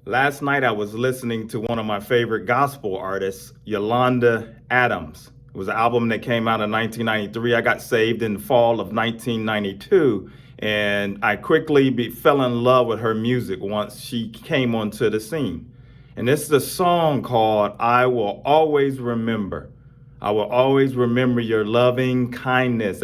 Last night I was listening to one of my favorite gospel artists, Yolanda Adams. It was an album that came out in 1993. I got saved in the fall of 1992, and I quickly fell in love with her music once she came onto the scene. And this is a song called I Will Always Remember. I will always remember your loving kindness.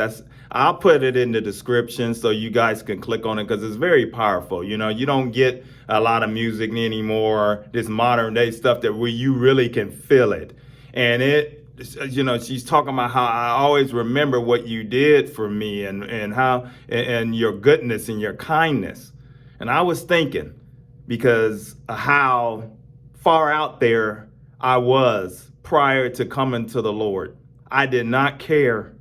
I'll put it in the description so you guys can click on it because it's very powerful. You know, you don't get a lot of music anymore, this modern day stuff where you really can feel it. And she's talking about how I always remember what you did for me and your goodness and your kindness. And I was thinking, because of how far out there I was prior to coming to the Lord, I did not care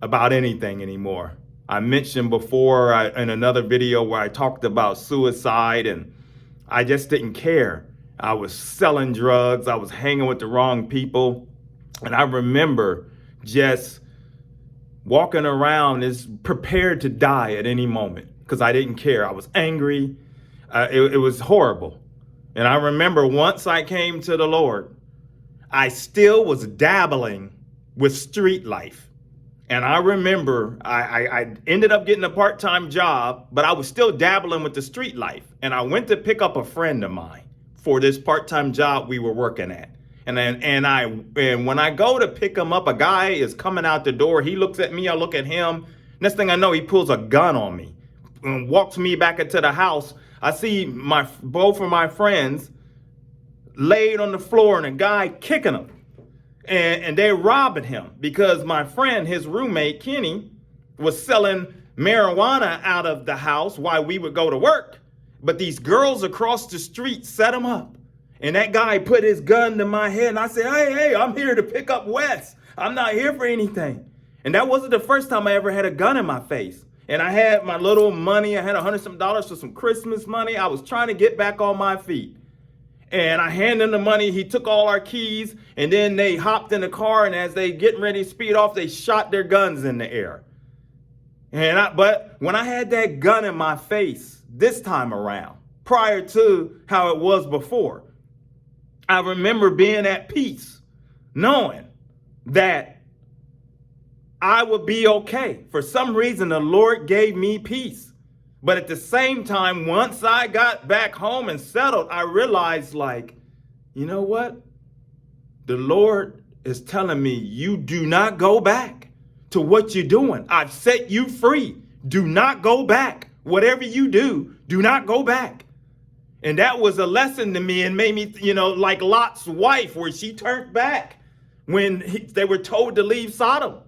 about anything anymore. I mentioned before in another video where I talked about suicide, and I just didn't care. I was selling drugs. I was hanging with the wrong people. And I remember just walking around as prepared to die at any moment because I didn't care. I was angry. It was horrible. And I remember once I came to the Lord, I still was dabbling with street life. And I remember I ended up getting a part-time job, but I was still dabbling with the street life. And I went to pick up a friend of mine for this part-time job we were working at. And when I go to pick him up, a guy is coming out the door. He looks at me, I look at him. Next thing I know, he pulls a gun on me and walks me back into the house. I see both of my friends laid on the floor and a guy kicking them. And they're robbing him because my friend, his roommate, Kenny, was selling marijuana out of the house while we would go to work. But these girls across the street set him up. And that guy put his gun to my head and I said, hey, I'm here to pick up Wes. I'm not here for anything. And that wasn't the first time I ever had a gun in my face. And I had my little money. I had $100 for some Christmas money. I was trying to get back on my feet. And I handed him the money. He took all our keys, and then they hopped in the car. And as they getting ready to speed off, they shot their guns in the air. But when I had that gun in my face this time around, prior to how it was before, I remember being at peace, knowing that I would be okay. For some reason, the Lord gave me peace. But at the same time, once I got back home and settled, I realized, you know what? The Lord is telling me, you do not go back to what you're doing. I've set you free. Do not go back. Whatever you do, do not go back. And that was a lesson to me and made me, like Lot's wife, where she turned back when they were told to leave Sodom.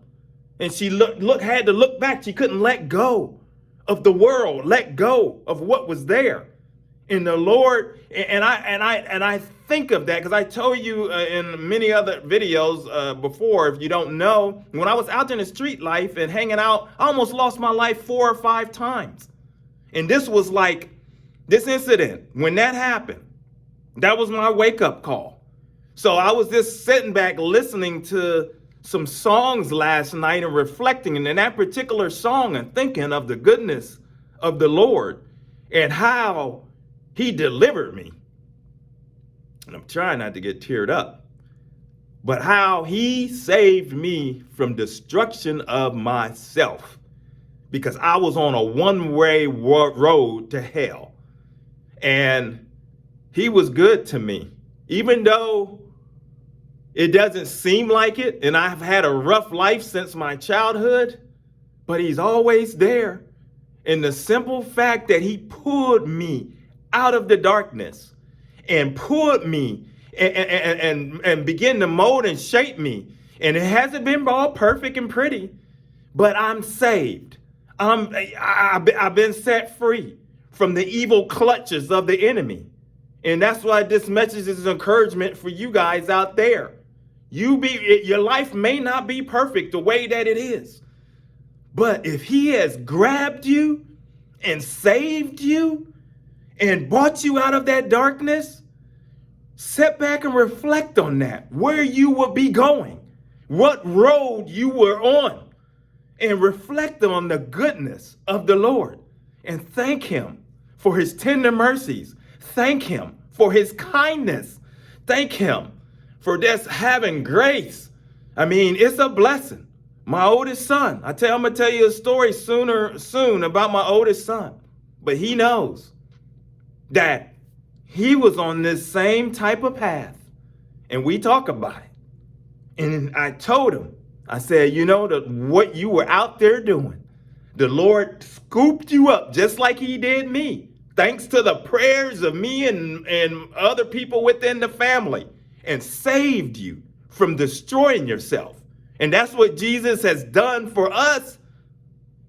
And she had to look back. She couldn't let go of the world, let go of what was there. In the Lord, and I think of that because I told you in many other videos before, if you don't know, when I was out in the street life and hanging out, I almost lost my life 4 or 5 times. And this was like this incident. When that happened, that was my wake-up call. So I was just sitting back listening to some songs last night and reflecting, and in that particular song and thinking of the goodness of the Lord and how he delivered me. And I'm trying not to get teared up, but how he saved me from destruction of myself, because I was on a one-way road to hell. And he was good to me, even though it doesn't seem like it, and I've had a rough life since my childhood, but he's always there. In the simple fact that he pulled me out of the darkness and pulled me and began to mold and shape me. And it hasn't been all perfect and pretty, but I'm saved. I've been set free from the evil clutches of the enemy. And that's why this message is an encouragement for you guys out there. Your life may not be perfect the way that it is, but if he has grabbed you and saved you and brought you out of that darkness, sit back and reflect on that, where you will be going, what road you were on, and reflect on the goodness of the Lord and thank him for his tender mercies. Thank him for his kindness. Thank him for just having grace. I mean, it's a blessing. My oldest son, I'm going to tell you a story soon about my oldest son. But he knows that he was on this same type of path. And we talk about it. And I told him, I said, what you were out there doing, the Lord scooped you up just like he did me, thanks to the prayers of me and other people within the family, and saved you from destroying yourself. And that's what Jesus has done for us.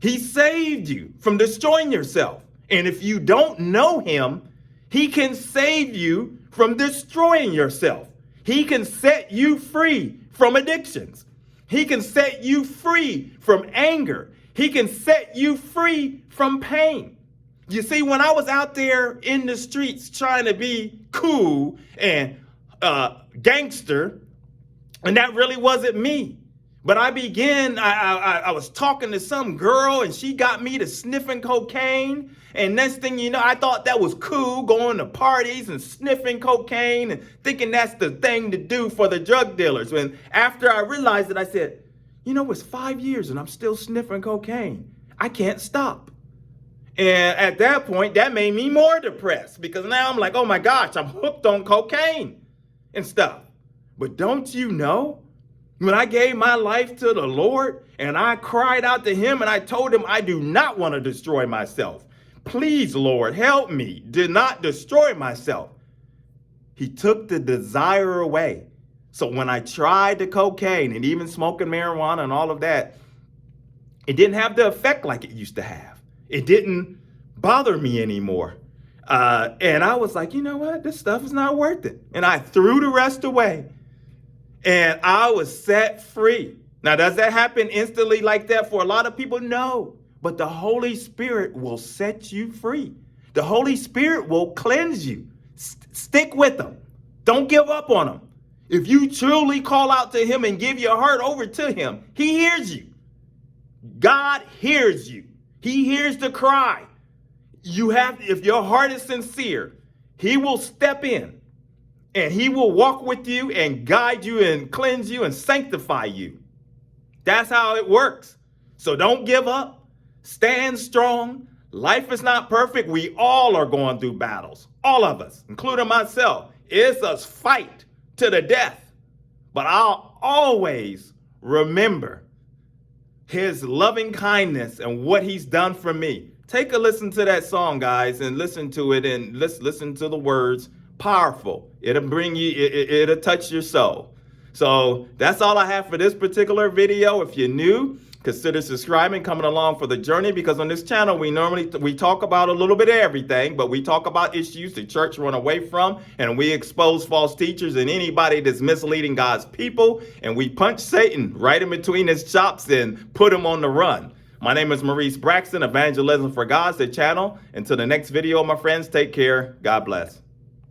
He saved you from destroying yourself. And if you don't know him, he can save you from destroying yourself. He can set you free from addictions. He can set you free from anger. He can set you free from pain. You see, when I was out there in the streets trying to be cool and gangster, and that really wasn't me. But I was talking to some girl and she got me to sniffing cocaine. And next thing you know, I thought that was cool, going to parties and sniffing cocaine and thinking that's the thing to do for the drug dealers. When after I realized it, I said, it's 5 years and I'm still sniffing cocaine. I can't stop. And at that point, that made me more depressed because now I'm like, oh my gosh, I'm hooked on cocaine and stuff. But don't you know? When I gave my life to the Lord and I cried out to him and I told him I do not want to destroy myself. Please, Lord, help me. Do not destroy myself. He took the desire away. So when I tried the cocaine and even smoking marijuana and all of that, it didn't have the effect like it used to have. It didn't bother me anymore. And I was like, you know what? This stuff is not worth it. And I threw the rest away. And I was set free. Now, does that happen instantly like that for a lot of people? No. But the Holy Spirit will set you free. The Holy Spirit will cleanse you. Stick with him. Don't give up on him. If you truly call out to him and give your heart over to him, he hears you. God hears you. He hears the cry. If your heart is sincere, he will step in. And he will walk with you and guide you and cleanse you and sanctify you. That's how it works. So don't give up. Stand strong. Life is not perfect. We all are going through battles. All of us, including myself. It's a fight to the death. But I'll always remember his loving kindness and what he's done for me. Take a listen to that song, guys, and listen to it and listen to the words. Powerful. It'll bring you, it'll touch your soul. So that's all I have for this particular video. If you're new, consider subscribing, coming along for the journey, because on this channel, we talk about a little bit of everything, but we talk about issues the church run away from, and we expose false teachers and anybody that's misleading God's people, and we punch Satan right in between his chops and put him on the run. My name is Maurice Braxton, Evangelism for God, the channel. Until the next video, my friends, take care. God bless.